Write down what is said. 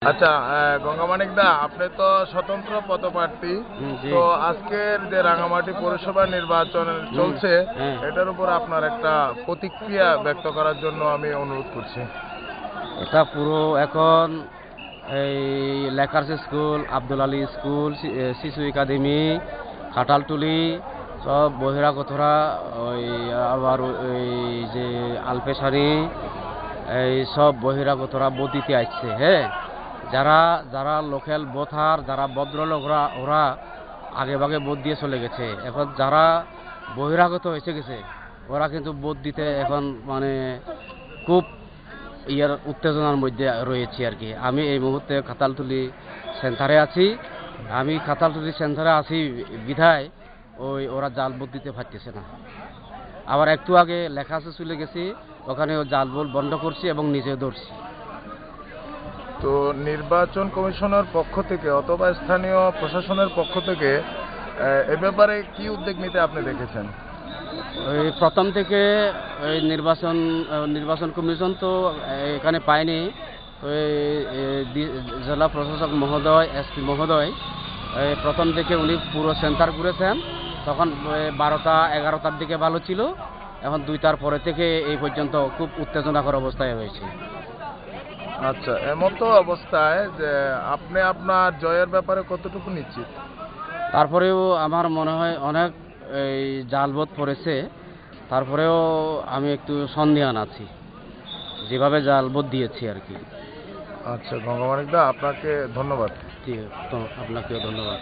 আচ্ছা, গঙ্গামানিক দা, আপনি তো স্বতন্ত্র পদপ্রার্থী। তো আজকের যে রাঙামাটি পৌরসভা নির্বাচন চলছে, এটার উপর আপনার একটা প্রতিক্রিয়া ব্যক্ত করার জন্য আমি অনুরোধ করছি। এটা পুরো এখন এই Lakers school, Abdul Ali school, শিশু একাডেমি, খাটালটুলি সব বহিরাগতরা, ওই আবার ওই যে আলপেশারি, এই সব বহিরাগতরা ভোট দিতে আসছে। হ্যাঁ, যারা যারা লোকাল ভোটার, যারা ভদ্রলোকরা, ওরা আগে ভাগে ভোট দিয়ে চলে গেছে। এখন যারা বহিরাগত এসে গেছে, ওরা কিন্তু ভোট দিতে এখন মানে খুব উত্তেজনার মধ্যে রয়েছে আর কি। আমি এই মুহূর্তে খাতালতুলি সেন্টারে আছি। আমি খাতালতুলি সেন্টারে আছি বিধায় ওরা জাল ভোট দিতে পারতেছে না। আবার একটু আগে লেখাসে চলে গেছি, ওখানে জাল ভোট বন্ধ করছি এবং নিজে ধরছি। তো নির্বাচন কমিশনের পক্ষ থেকে অথবা স্থানীয় প্রশাসনের পক্ষ থেকে এ ব্যাপারে কি উদ্যোগ নিতে আপনি দেখেছেন? ওই প্রথম থেকে ওই নির্বাচন কমিশন তো এখানে পায়নি। ওই জেলা প্রশাসক মহোদয়, এসপি মহোদয় প্রথম থেকে উনি পুরো সেন্টার ঘুরেছেন। তখন 12টা-11টার দিকে ভালো ছিল, এখন 2টার পরে থেকে এই পর্যন্ত খুব উত্তেজনাকর অবস্থায় হয়েছে। আচ্ছা, এমতো অবস্থায় যে আপনি আপনার জয়ের ব্যাপারে কতটুকু নিশ্চিত? তারপরেও আমার মনে হয় অনেক এই জাল ভোট পড়েছে, তারপরেও আমি একটু সন্দিহান আছি যেভাবে জাল ভোট দিয়েছি আর কি। আচ্ছা, গঙ্গামানিক দা, আপনাকে ধন্যবাদ। ঠিক, তো আপনাকেও ধন্যবাদ।